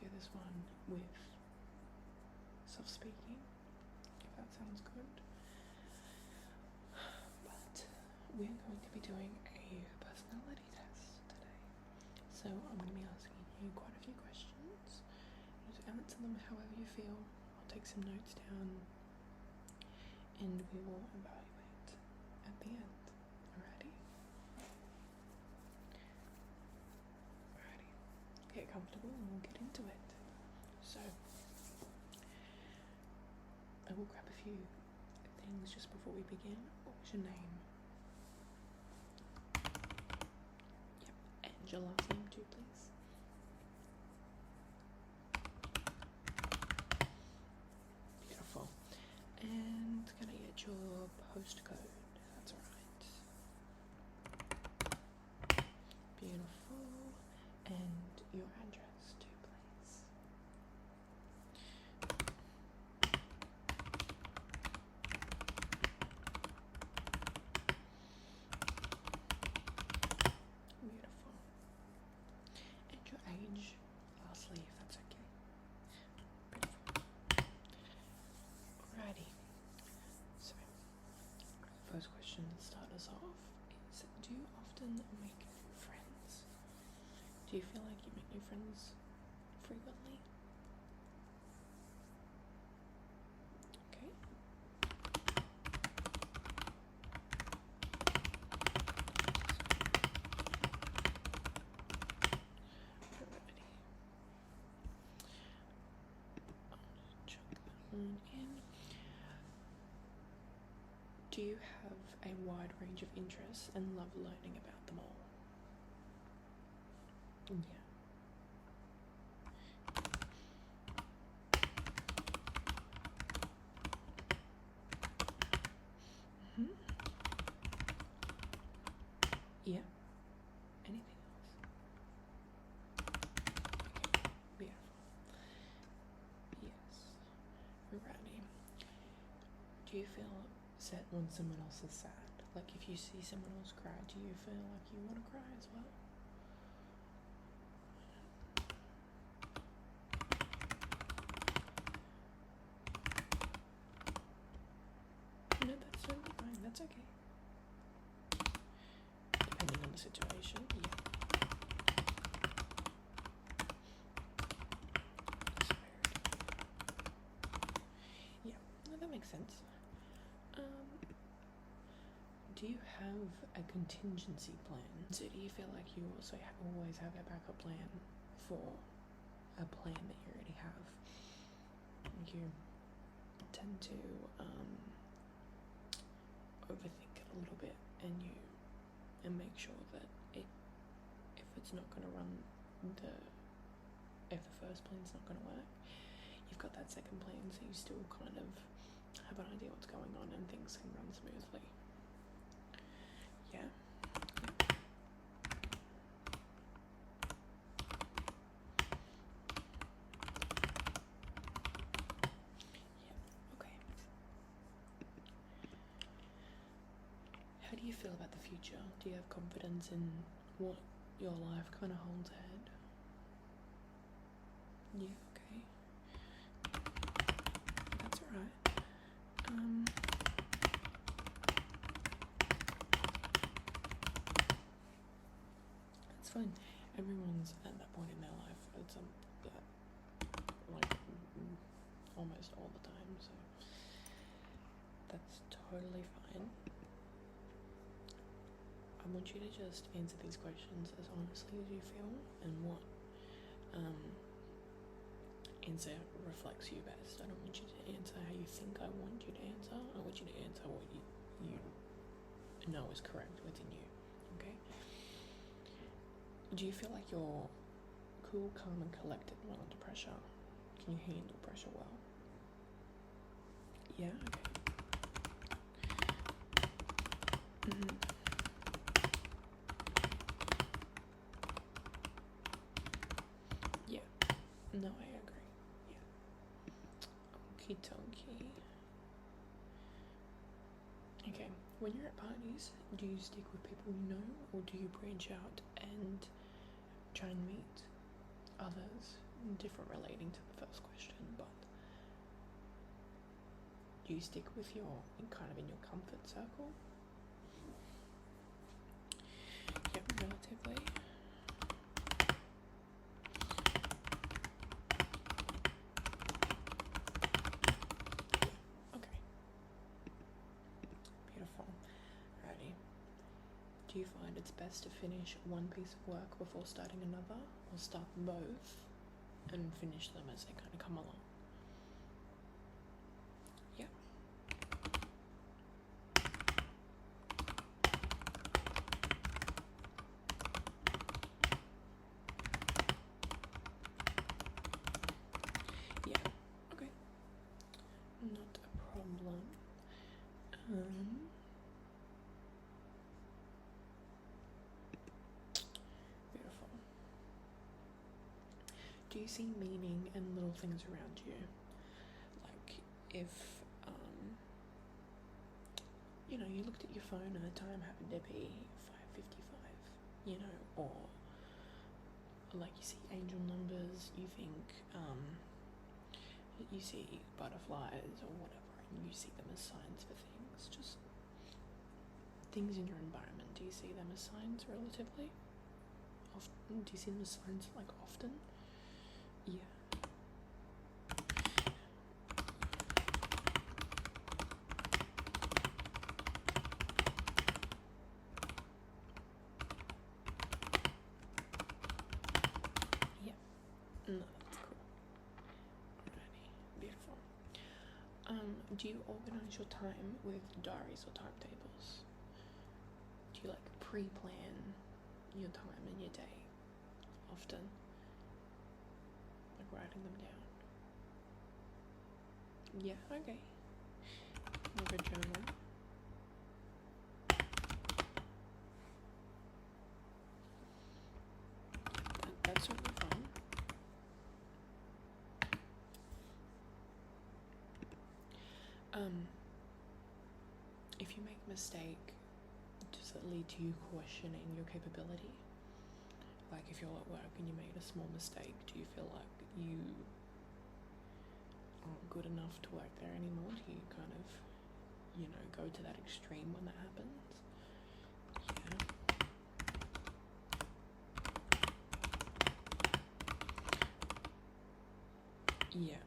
do this one with soft speaking, if that sounds good. But we're going to be doing a personality test today. So I'm going to be asking you quite a few questions. Just answer them however you feel. I'll take some notes down and we will evaluate at the end. Alrighty? Alrighty. Get comfortable and we'll get into it. So, I will grab a few things just before we begin. What was your name? Yep. And your last name too, please. Beautiful. And can I get your postcode? That's alright. Beautiful. And your address too, please. Beautiful. And your age, lastly, if that's okay. Beautiful. Alrighty. So, first question to start us off is, do you often make new friends? Do you feel like you make new friends frequently? Okay. Alrighty. I'll just chuck that one in. Do you have a wide range of interests and love learning about them all? Yeah. Mm-hmm. Yeah. Anything else? Okay. Beautiful. Yes. Alrighty. Do you feel upset when someone else is sad? Like if you see someone else cry, do you feel like you want to cry as well? No, that's totally fine. That's okay. Depending on the situation, yeah. Yeah, no, that makes sense. Do you have a contingency plan? So do you feel like you also always have a backup plan for a plan that you already have? You tend to overthink it a little bit and make sure that if it's not going to run if the first plan's not going to work, you've got that second plan, so you still kind of have an idea what's going on and things can run smoothly. Yeah. Yeah, okay. How do you feel about the future? Do you have confidence in what your life kind of holds ahead? Yeah, okay. That's alright. It's fine. Everyone's at that point in their life at some like almost all the time, so that's totally fine. I want you to just answer these questions as honestly as you feel and what answer reflects you best. I don't want you to answer how you think I want you to answer. I want you to answer what you know is correct within you, okay? Do you feel like you're cool, calm and collected when under pressure? Can you handle pressure well? Yeah, okay. Yeah, no, I agree. Yeah. Okie dokie. Okay, when you're at parties, do you stick with people you know, or do you branch out and try and meet others different relating to the first question, but do you stick with your kind of in your comfort circle? Yep, relatively. Okay. Beautiful. Alrighty. Do you find it's best to finish one piece of work before starting another, or start both and finish them as they kind of come along? Yeah. Yeah. Okay. Not a problem. Beautiful. Do you see meaning in little things around you? Like if, you know, you looked at your phone and the time happened to be 5:55, you know, or like you see angel numbers, you think, you see butterflies or whatever, and you see them as signs for things, just things in your environment. Do you see them as signs relatively? Often? Do you see them as signs like often? Yeah. Yeah. No, that's cool. Alrighty. Beautiful. Do you organise your time with diaries or timetables? Do you like pre-plan your time and your day often? Like writing them down? Yeah, okay. Like a journal. That's certainly fun. If you make a mistake, does it lead to you questioning your capability? Like if you're at work and you made a small mistake, do you feel like you aren't good enough to work there anymore? Do you kind of, you know, go to that extreme when that happens? Yeah. Yeah.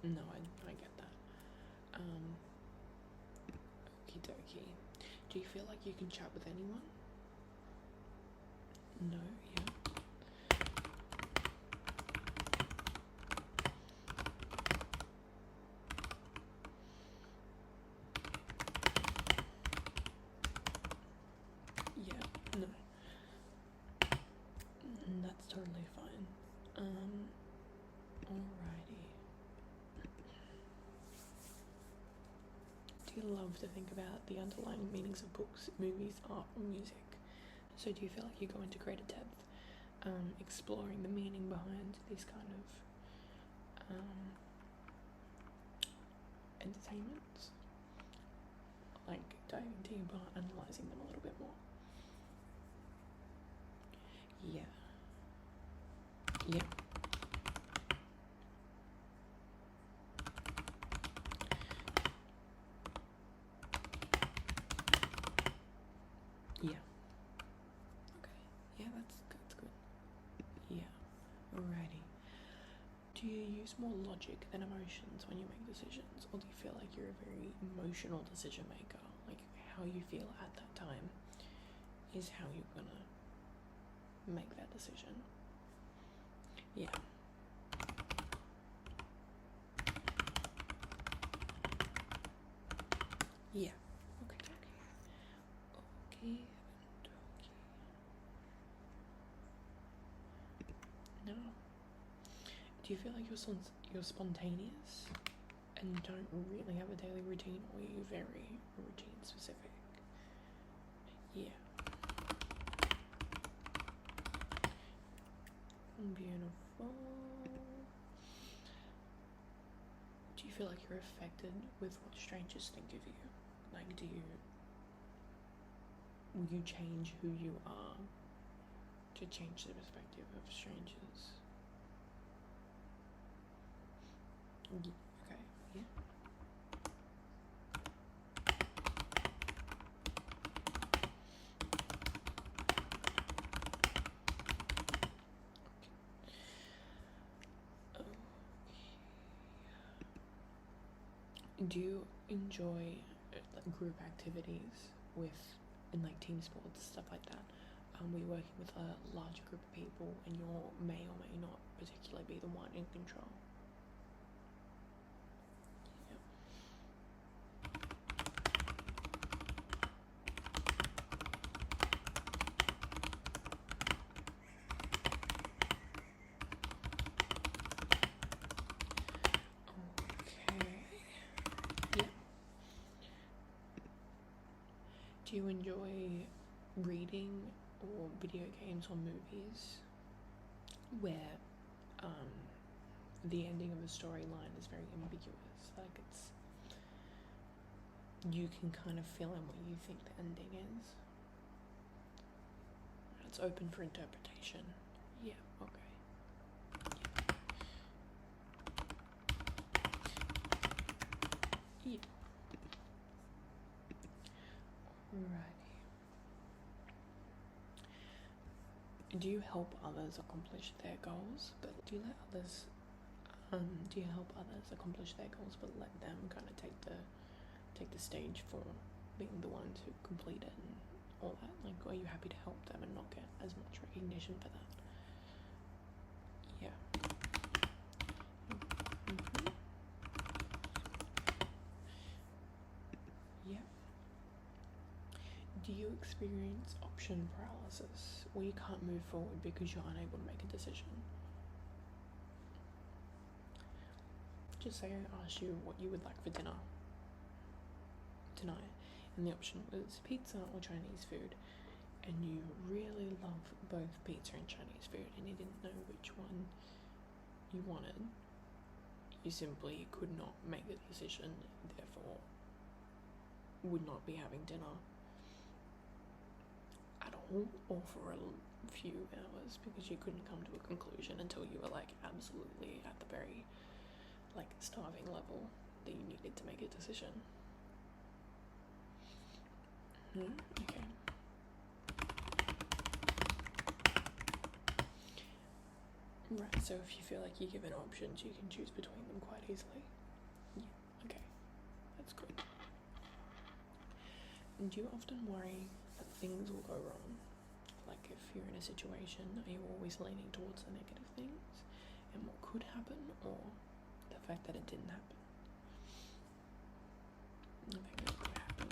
No, I get that. Okie dokie. Do you feel like you can chat with anyone? No, yeah. Yeah, no. That's totally fine. Alrighty. Do you love to think about the underlying meanings of books, movies, art, or music? So do you feel like you go into greater depth, exploring the meaning behind these kind of entertainments? Like diving deeper, analysing them a little bit more? Yeah. Yeah. Yeah. Okay. Yeah, that's good. Yeah. Alrighty. Do you use more logic than emotions when you make decisions, or do you feel like you're a very emotional decision maker? Like how you feel at that time is how you're gonna make that decision? Yeah. Yeah. Okay. Okay. No. Do you feel like you're spontaneous and don't really have a daily routine, or are you very routine specific? Yeah. Beautiful. Do you feel like you're affected with what strangers think of you? Like, will you change who you are to change the perspective of strangers. Okay, yeah. Do you enjoy group activities in like team sports, stuff like that? Where you're working with a larger group of people and you may or may not particularly be the one in control. Do you enjoy reading or video games or movies where the ending of a storyline is very ambiguous? Like you can kind of fill in what you think the ending is. It's open for interpretation. Yeah, okay. Yeah. Alrighty. Do you help others accomplish their goals? But do you help others accomplish their goals, but let them kind of take the stage for being the one to complete it and all that? Like, are you happy to help them and not get as much recognition for that? Yeah. Mm-hmm. Yeah. Do you experience option paralysis, where you can't move forward because you're unable to make a decision? Just say I asked you what you would like for dinner tonight, and the option was pizza or Chinese food, and you really love both pizza and Chinese food, and you didn't know which one you wanted. You simply could not make a decision, therefore would not be having dinner at all, or for a few hours, because you couldn't come to a conclusion until you were like absolutely at the very like starving level that you needed to make a decision. Okay. Right, so if you feel like you're given options, you can choose between them quite easily. Yeah, okay. That's good. And do you often worry that things will go wrong? Like if you're in a situation, are you always leaning towards the negative things and what could happen, or the fact that it didn't happen? The fact that it could happen.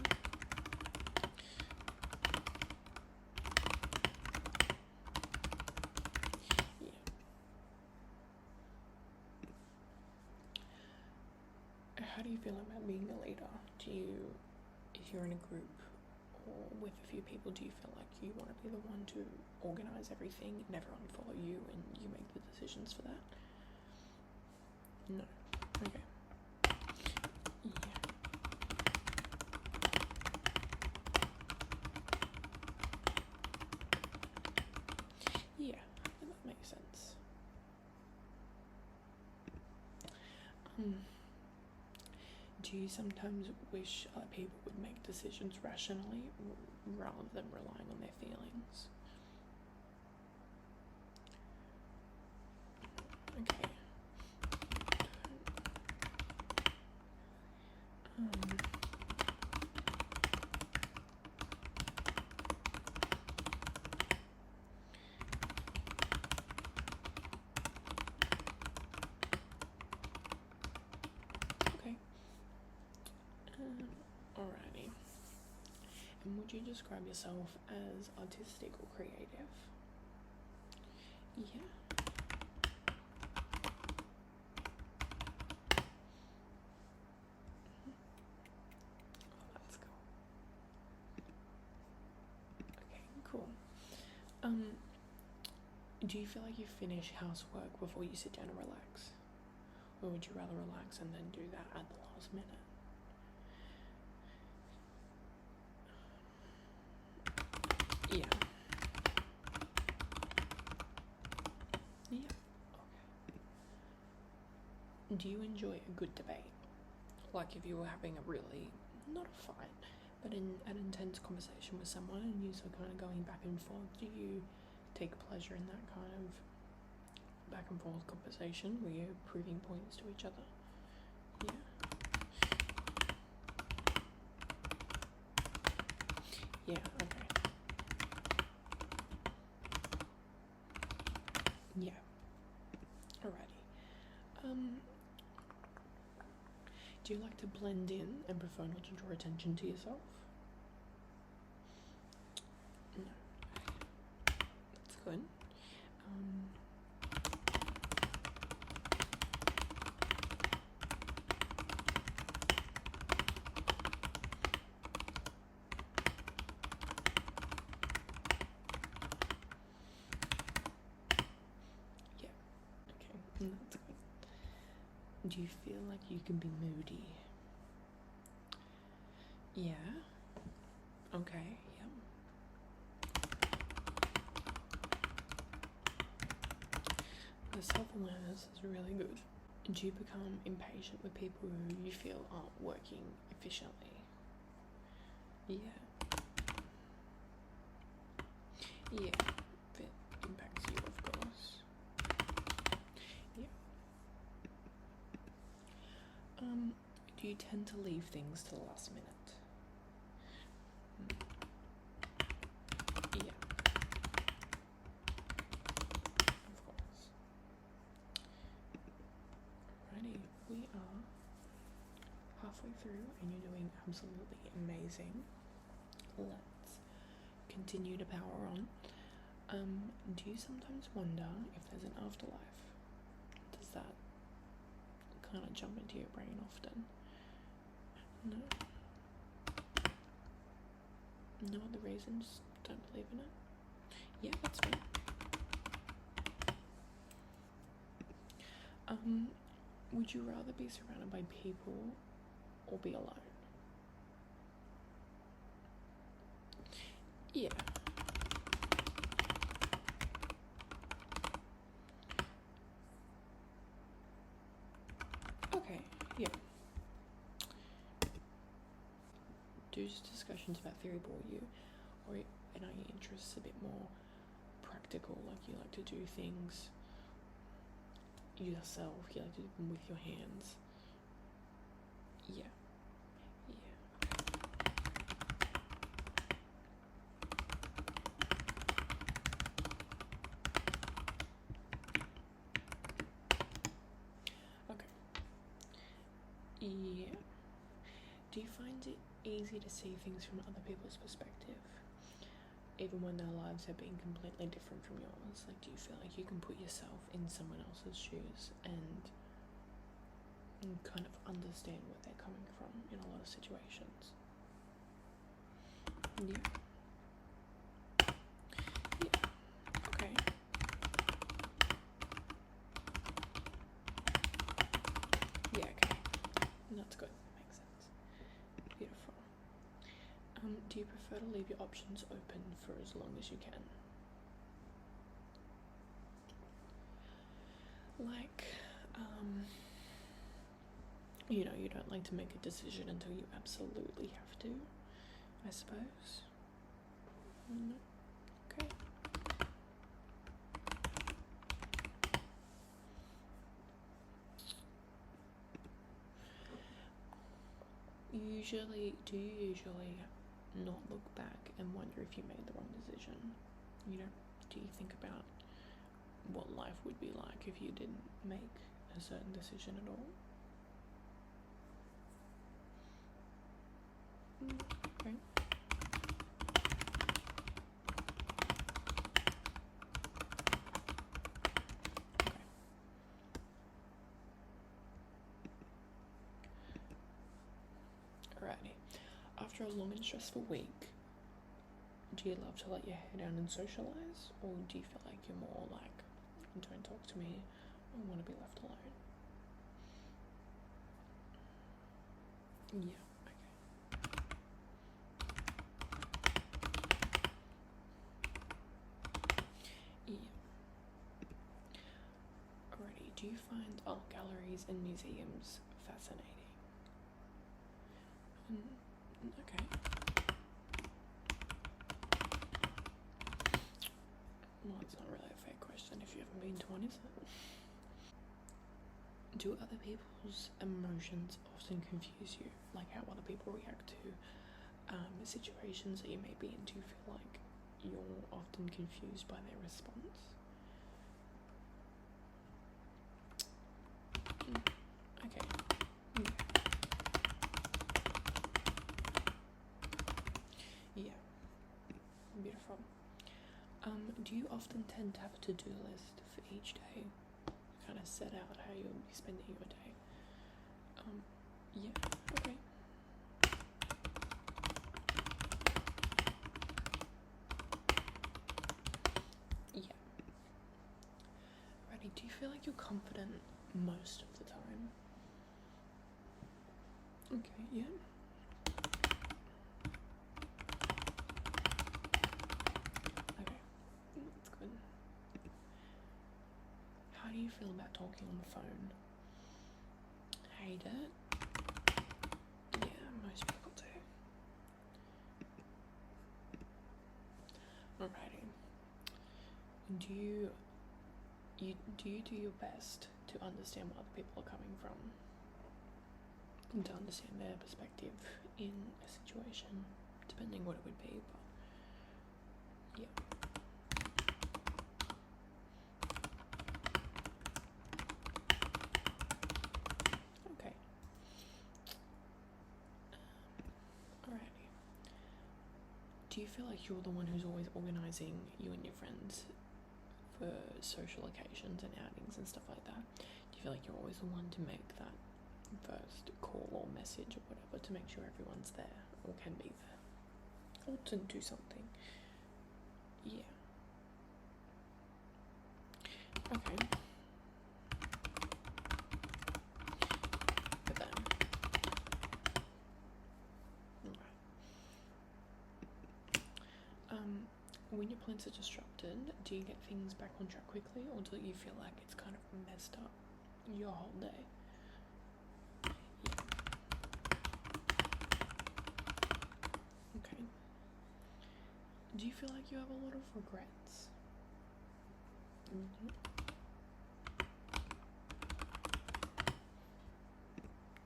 Yeah. How do you feel about being a leader? If you're in a group or with a few people, do you feel like you want to be the one to organise everything and everyone follow you and you make the decisions for that? No. Okay. Yeah, that makes sense. Do you sometimes wish other people would make decisions rationally rather than relying on their feelings? Okay. Alrighty. And would you describe yourself as artistic or creative? Yeah. Oh, that's cool. Okay, cool. Do you feel like you finish housework before you sit down and relax? Or would you rather relax and then do that at the last minute? Yeah. do you enjoy a good debate? Like if you were having a really, not a fight, but an intense conversation with someone and you're kind of going back and forth, do you take pleasure in that kind of back and forth conversation where you're proving points to each other? Yeah, okay. Yeah. Alrighty. Do you like to blend in and prefer not to draw attention to yourself? No. That's good. Yeah. Okay, that's good. Do you feel like you can be moody? Yeah. Okay, yep. The self-awareness is really good. Do you become impatient with people who you feel aren't working efficiently? Yeah. Yeah, if it impacts you, of course. Yeah. Do you tend to leave things to the last minute? Yeah. Of course. Alrighty, we are halfway through and you're doing absolutely amazing. Let's continue to power on. Do you sometimes wonder if there's an afterlife? Does that kind of jump into your brain often? No? No other reasons? Don't believe in it? Yeah, that's fine. Would you rather be surrounded by people or be alone? Yeah. Okay, yeah. Do discussions about theory bore you, or are your interests a bit more practical, like you like to do things yourself, you like to do them with your hands? Yeah. Yeah. Do you find it easy to see things from other people's perspective, even when their lives have been completely different from yours? Like, do you feel like you can put yourself in someone else's shoes and kind of understand where they're coming from in a lot of situations? Yeah. Okay. Yeah, okay. That's good. Makes sense. Beautiful. Do you prefer to leave your options open for as long as you can? Like, you don't like to make a decision until you absolutely have to, I suppose? Okay. Do you usually not look back and wonder if you made the wrong decision? Do you think about what life would be like if you didn't make a certain decision at all? Okay. Alrighty. After a long and stressful week, do you love to let your hair down and socialise, or do you feel like you're more like, don't talk to me, I want to be left alone? Yeah, okay. Yeah. Alrighty, do Do you find art galleries and museums fascinating? Okay. Well, it's not really a fair question if you haven't been to one, is it? Do other people's emotions often confuse you? Like how other people react to situations that you may be in? Do you feel like you're often confused by their response? Okay. Yeah. Beautiful. Do you often tend to have a to-do list for each day? Kind of set out how you'll be spending your day? Yeah. Okay. Yeah. Righty, do you feel like you're confident most of the time? Okay, yeah. Okay, that's good. How do you feel about talking on the phone? Hate it? Yeah, most people do. Alrighty. Do you do your best to understand where other people are coming from? And to understand their perspective in a situation, depending what it would be, but yeah. Okay. Alrighty. Do you feel like you're the one who's always organising, you and your friends, for social occasions and outings and stuff like that? Do you feel like you're always the one to make that first call or message or whatever to make sure everyone's there or can be there? Or to do something? Yeah. Okay. But then, right. When your plans are disrupted, do you get things back on track quickly, or do you feel like it's kind of messed up your whole day? Yeah. Okay. Do you feel like you have a lot of regrets?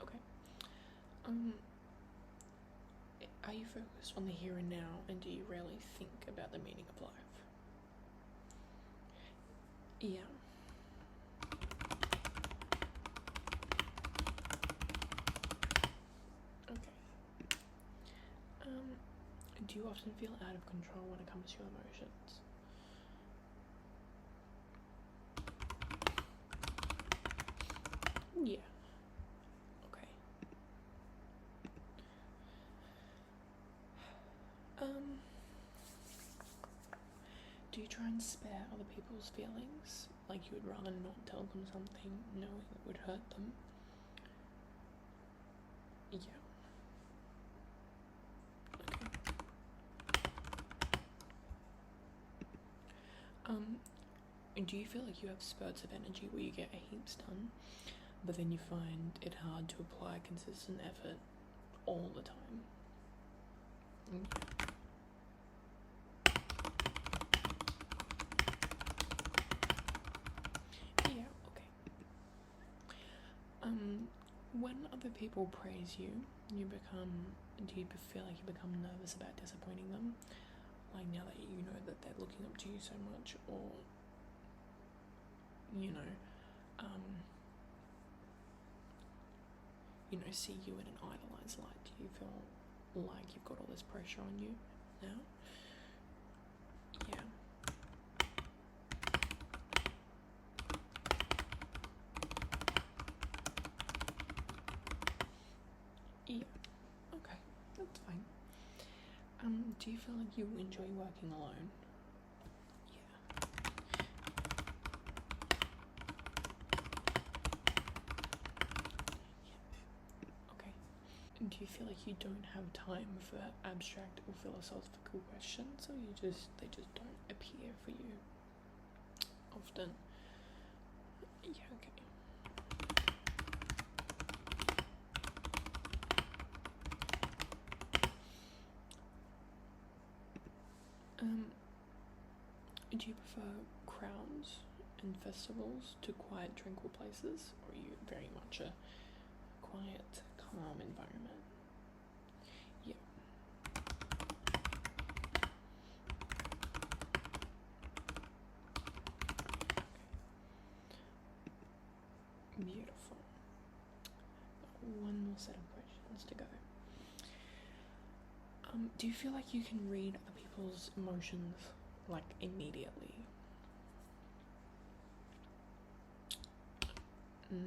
Okay. Are you focused on the here and now, and do you rarely think about the meaning of life? Yeah. Okay. Do you often feel out of control when it comes to your emotions? Yeah. Okay. Do you try and spare other people's feelings? Like you would rather not tell them something knowing it would hurt them? Yeah. Okay. Do you feel like you have spurts of energy where you get heaps done, but then you find it hard to apply consistent effort all the time? Yeah, okay. When other people praise you, do you feel like you become nervous about disappointing them? Like now that you know that they're looking up to you so much, or, see you in an idolized light, do you feel like you've got all this pressure on you now? Yeah. Yeah. Okay, that's fine. Do you feel like you enjoy working alone? Yeah. Okay. Do you feel like you don't have time for abstract or philosophical questions, or they just don't appear for you often? Yeah, okay. do you prefer crowds and festivals to quiet, tranquil places, or are you very much a quiet, calm environment? Yeah. Beautiful. One more set of questions to go. Do you feel like you can read other people's emotions, like, immediately? Yeah.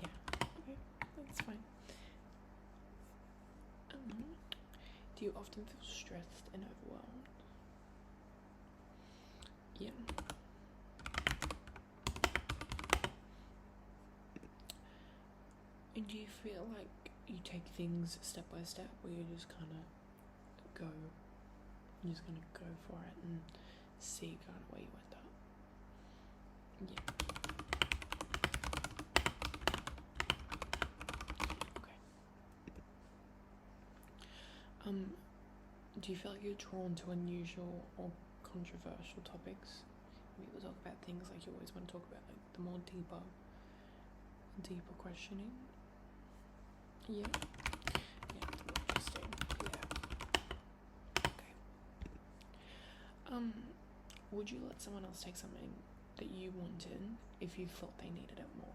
Yeah, okay, that's fine. Do you often feel stressed and overwhelmed? Yeah. And do you feel like you take things step by step, or you just kind of go, you're just going to go for it and see kind of where you end up? Yeah. Okay. Do you feel like you're drawn to unusual or controversial topics? We will talk about things like you always want to talk about, like the more deeper questioning. Yeah. Yeah, interesting. Yeah. Okay. Would you let someone else take something that you wanted if you thought they needed it more?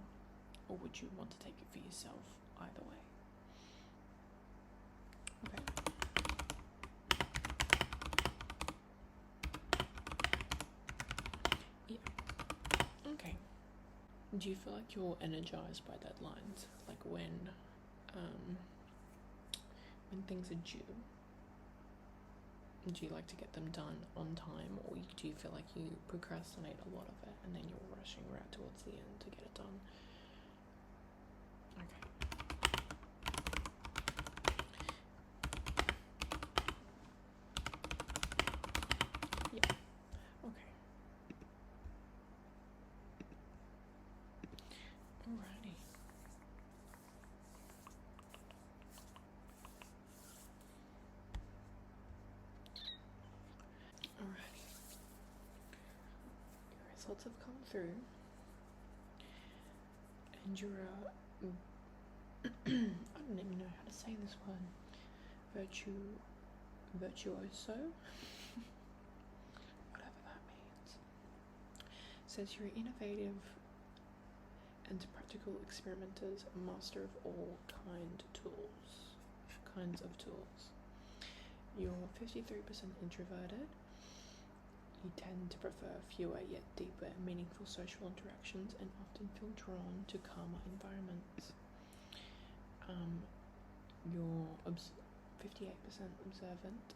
Or would you want to take it for yourself either way? Okay. Yeah. Okay. Do you feel like you're energized by deadlines? Like when things are due? Do you like to get them done on time, or do you feel like you procrastinate a lot of it and then you're rushing right towards the end to get it done? Okay. Yeah. Okay. Alrighty. Alrighty. Your results have come through, and you're I don't even know how to say this word. Virtuoso. Whatever that means. Says you're innovative and practical experimenters, a master of all kinds of tools. You're 53% introverted. You tend to prefer fewer yet deeper and meaningful social interactions and often feel drawn to calmer environments. You're 58% observant.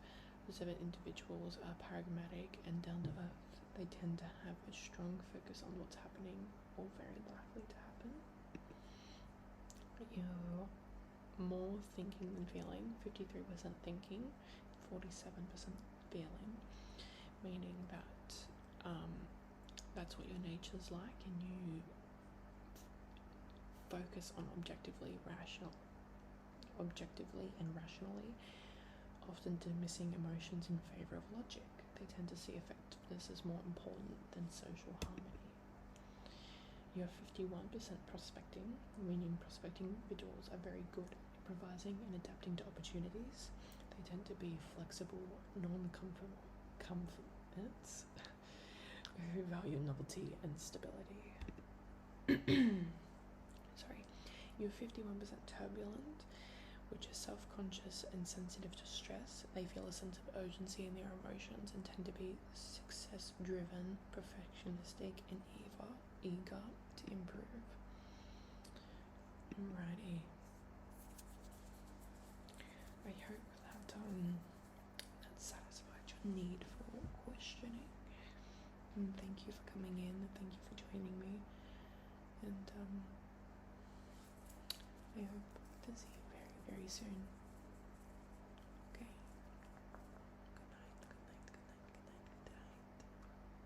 Observant individuals are pragmatic and down to earth. They tend to have a strong focus on what's happening or very likely to happen. You're more thinking than feeling. 53% thinking, 47% feeling, meaning that that's what your nature's like, and you focus on objectively and rationally, often dismissing emotions in favour of logic. They tend to see effectiveness as more important than social harmony. You have 51% prospecting, meaning prospecting individuals are very good at improvising and adapting to opportunities. They tend to be flexible, non-conformists, who value novelty and stability. Sorry. You're 51% turbulent, which is self-conscious and sensitive to stress. They feel a sense of urgency in their emotions and tend to be success-driven, perfectionistic, and eager to improve. Alrighty. I hope that satisfied your need for questioning. And thank you for coming in, and thank you for joining me. And I hope to see you very, very soon.